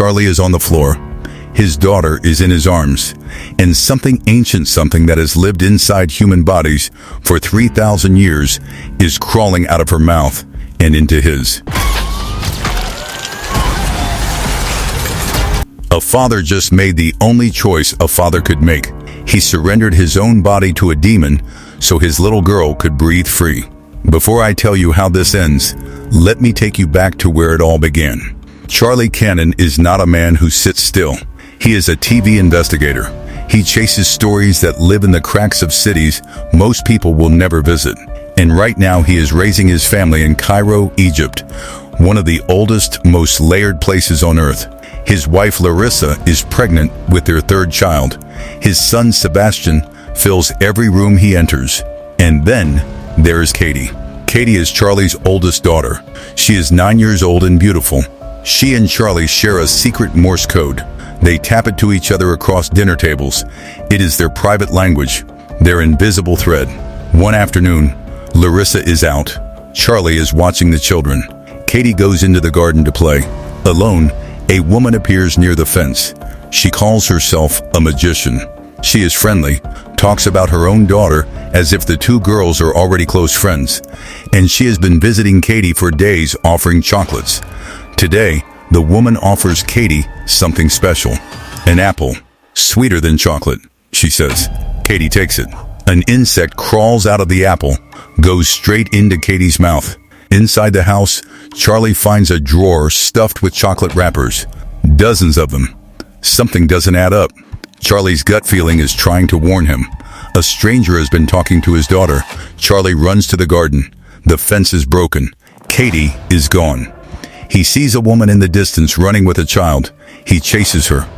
Charlie is on the floor. His daughter is in his arms, and something ancient, something that has lived inside human bodies for 3,000 years, is crawling out of her mouth and into his. A father just made the only choice a father could make. He surrendered his own body to a demon so his little girl could breathe free. Before I tell you how this ends, let me take you back to where it all began. Charlie Cannon is not a man who sits still. He is a TV investigator. He chases stories that live in the cracks of cities most people will never visit. And right now he is raising his family in Cairo, Egypt, one of the oldest, most layered places on earth. His wife Larissa is pregnant with their third child. His son Sebastian fills every room he enters. And then there is Katie. Katie is Charlie's oldest daughter. She is 9 years old and beautiful. She and Charlie share a secret Morse code. They tap it to each other across dinner tables. It is their private language, their invisible thread. One afternoon, Larissa is out. Charlie is watching the children. Katie goes into the garden to play. Alone, a woman appears near the fence. She calls herself a magician. She is friendly, talks about her own daughter as if the two girls are already close friends. And she has been visiting Katie for days, offering chocolates. Today, the woman offers Katie something special. An apple, sweeter than chocolate, she says. Katie takes it. An insect crawls out of the apple, goes straight into Katie's mouth. Inside the house, Charlie finds a drawer stuffed with chocolate wrappers. Dozens of them. Something doesn't add up. Charlie's gut feeling is trying to warn him. A stranger has been talking to his daughter. Charlie runs to the garden. The fence is broken. Katie is gone. He sees a woman in the distance running with a child. He chases her.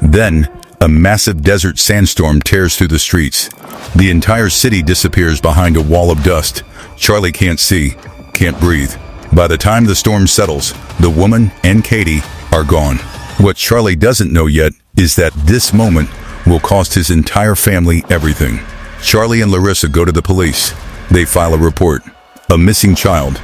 Then, a massive desert sandstorm tears through the streets. The entire city disappears behind a wall of dust. Charlie can't see, can't breathe. By the time the storm settles, the woman and Katie are gone. What Charlie doesn't know yet is that this moment will cost his entire family everything. Charlie and Larissa go to the police. They file a report. A missing child.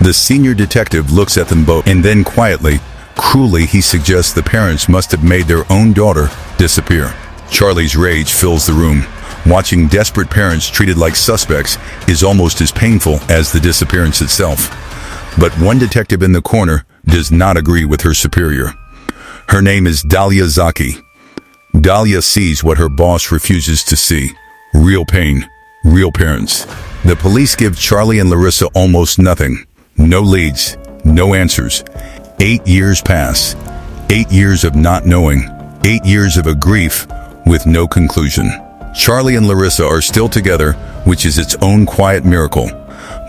The senior detective looks at them both, and then quietly, cruelly, he suggests the parents must have made their own daughter disappear. Charlie's rage fills the room. Watching desperate parents treated like suspects is almost as painful as the disappearance itself. But one detective in the corner does not agree with her superior. Her name is Dahlia Zaki. Dahlia sees what her boss refuses to see. Real pain, real parents. The police give Charlie and Larissa almost nothing. No leads, no answers. 8 years pass. 8 years of not knowing. 8 years of a grief with no conclusion. Charlie and Larissa are still together, which is its own quiet miracle.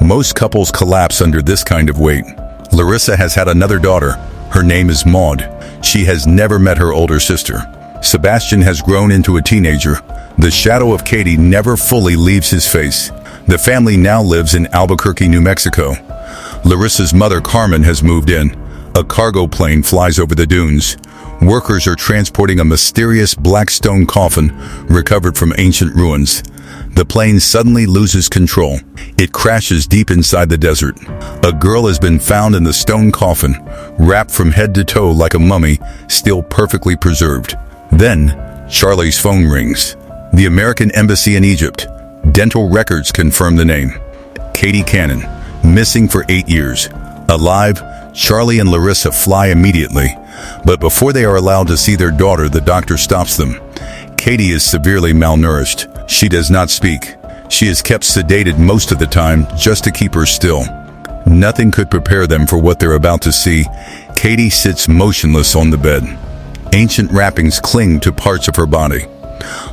Most couples collapse under this kind of weight. Larissa has had another daughter. Her name is Maud. She has never met her older sister. Sebastian has grown into a teenager. The shadow of Katie never fully leaves his face. The family now lives in Albuquerque, New Mexico. Larissa's mother, Carmen, has moved in. A cargo plane flies over the dunes. Workers are transporting a mysterious black stone coffin recovered from ancient ruins. The plane suddenly loses control. It crashes deep inside the desert. A girl has been found in the stone coffin, wrapped from head to toe like a mummy, still perfectly preserved. Then, Charlie's phone rings. The American Embassy in Egypt. Dental records confirm the name. Katie Cannon, missing for 8 years. Alive, Charlie and Larissa fly immediately. But before they are allowed to see their daughter, the doctor stops them. Katie is severely malnourished. She does not speak. She is kept sedated most of the time just to keep her still. Nothing could prepare them for what they're about to see. Katie sits motionless on the bed. Ancient wrappings cling to parts of her body.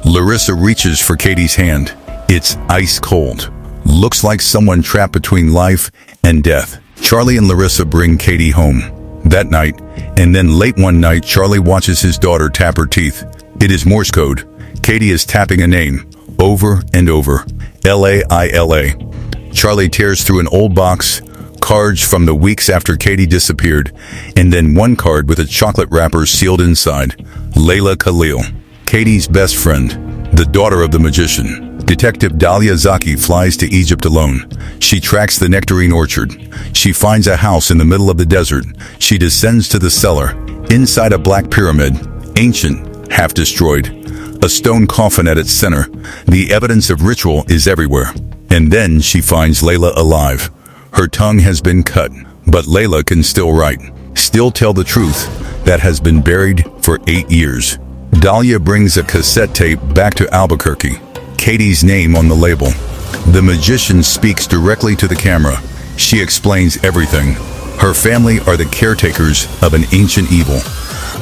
Larissa reaches for Katie's hand. It's ice cold. Looks like someone trapped between life and death. Charlie and Larissa bring Katie home. That night, and then late one night, Charlie watches his daughter tap her teeth. It is Morse code. Katie is tapping a name, over and over. Laila. Charlie tears through an old box, cards from the weeks after Katie disappeared, and then one card with a chocolate wrapper sealed inside. Layla Khalil, Katie's best friend, the daughter of the magician. Detective Dahlia Zaki flies to Egypt alone. She tracks the nectarine orchard. She finds a house in the middle of the desert. She descends to the cellar. Inside a black pyramid, ancient, half destroyed, a stone coffin at its center, the evidence of ritual is everywhere. And then she finds Layla alive. Her tongue has been cut, but Layla can still write, still tell the truth that has been buried for 8 years. Dahlia brings a cassette tape back to Albuquerque. Katie's name on the label. The magician speaks directly to the camera. She explains everything. Her family are the caretakers of an ancient evil,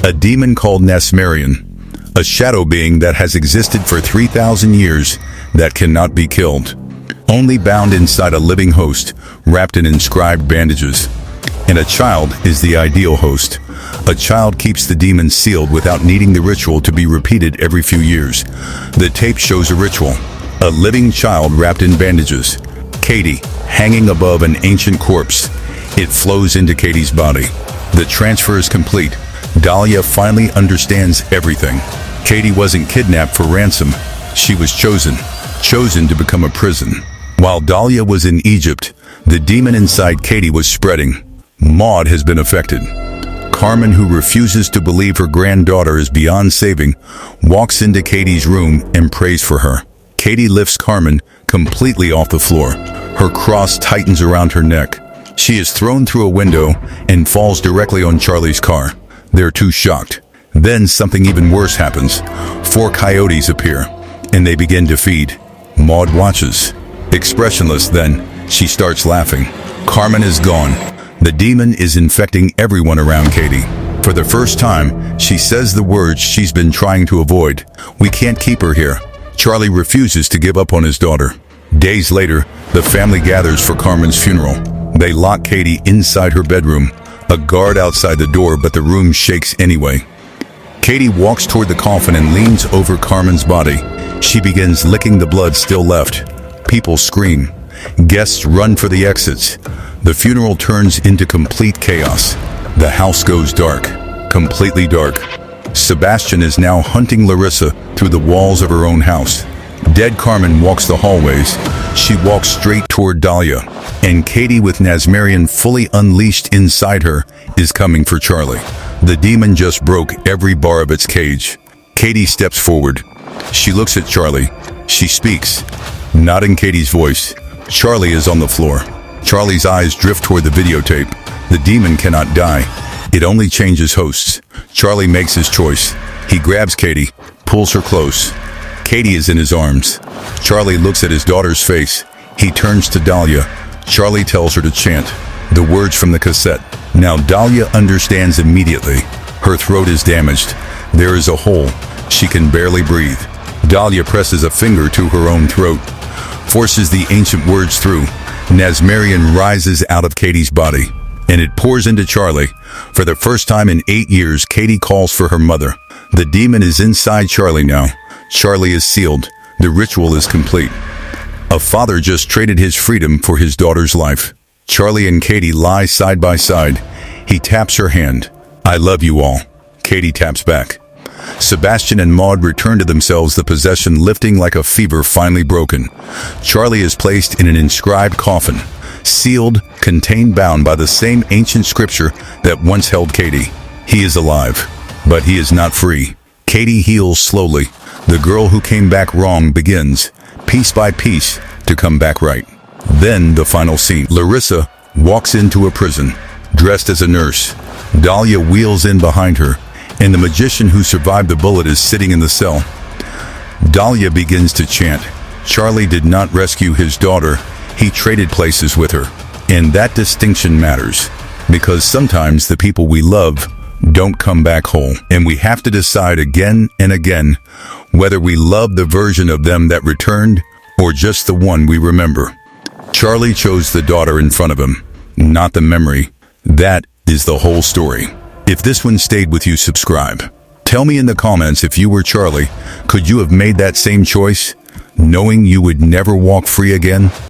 a demon called Nasmarian, a shadow being that has existed for 3,000 years that cannot be killed, only bound inside a living host, wrapped in inscribed bandages. And a child is the ideal host. A child keeps the demon sealed without needing the ritual to be repeated every few years. The tape shows a ritual, a living child wrapped in bandages. Katie, hanging above an ancient corpse. It flows into Katie's body. The transfer is complete. Dahlia finally understands everything. Katie wasn't kidnapped for ransom. She was chosen to become a prison. While Dahlia was in Egypt, the demon inside Katie was spreading. Maud has been affected. Carmen, who refuses to believe her granddaughter is beyond saving, walks into Katie's room and prays for her. Katie lifts Carmen completely off the floor. Her cross tightens around her neck. She is thrown through a window and falls directly on Charlie's car. They're too shocked. Then something even worse happens. 4 coyotes appear, and they begin to feed. Maud watches. Expressionless, then, she starts laughing. Carmen is gone. The demon is infecting everyone around Katie. For the first time, she says the words she's been trying to avoid. We can't keep her here. Charlie refuses to give up on his daughter. Days later, the family gathers for Carmen's funeral. They lock Katie inside her bedroom. A guard outside the door, but the room shakes anyway. Katie walks toward the coffin and leans over Carmen's body. She begins licking the blood still left. People scream. Guests run for the exits. The funeral turns into complete chaos. The house goes dark, completely dark. Sebastian is now hunting Larissa through the walls of her own house. Dead Carmen walks the hallways. She walks straight toward Dahlia, and Katie, with Nasmarian fully unleashed inside her, is coming for Charlie. The demon just broke every bar of its cage. Katie steps forward. She looks at Charlie. She speaks, not in Katie's voice. Charlie is on the floor. Charlie's eyes drift toward the videotape. The demon cannot die. It only changes hosts. Charlie makes his choice. He grabs Katie, pulls her close. Katie is in his arms. Charlie looks at his daughter's face. He turns to Dahlia. Charlie tells her to chant the words from the cassette. Now Dahlia understands immediately. Her throat is damaged. There is a hole. She can barely breathe. Dahlia presses a finger to her own throat, forces the ancient words through. Nasmarian rises out of Katie's body, and it pours into Charlie. For the first time in 8 years, Katie calls for her mother. The demon is inside Charlie now. Charlie is sealed. The ritual is complete. A father just traded his freedom for his daughter's life. Charlie and Katie lie side by side. He taps her hand. I love you all. Katie taps back. Sebastian and Maud return to themselves, the possession lifting like a fever finally broken. Charlie is placed in an inscribed coffin, sealed, contained, bound by the same ancient scripture that once held Katie. He is alive, but he is not free. Katie heals slowly. The girl who came back wrong begins, piece by piece, to come back right. Then the final scene. Larissa walks into a prison, dressed as a nurse. Dahlia wheels in behind her, and the magician who survived the bullet is sitting in the cell. Dahlia begins to chant. Charlie did not rescue his daughter. He traded places with her. And that distinction matters, because sometimes the people we love don't come back whole. And we have to decide again and again whether we love the version of them that returned or just the one we remember. Charlie chose the daughter in front of him, not the memory. That is the whole story. If this one stayed with you, subscribe. Tell me in the comments, if you were Charlie, could you have made that same choice, knowing you would never walk free again?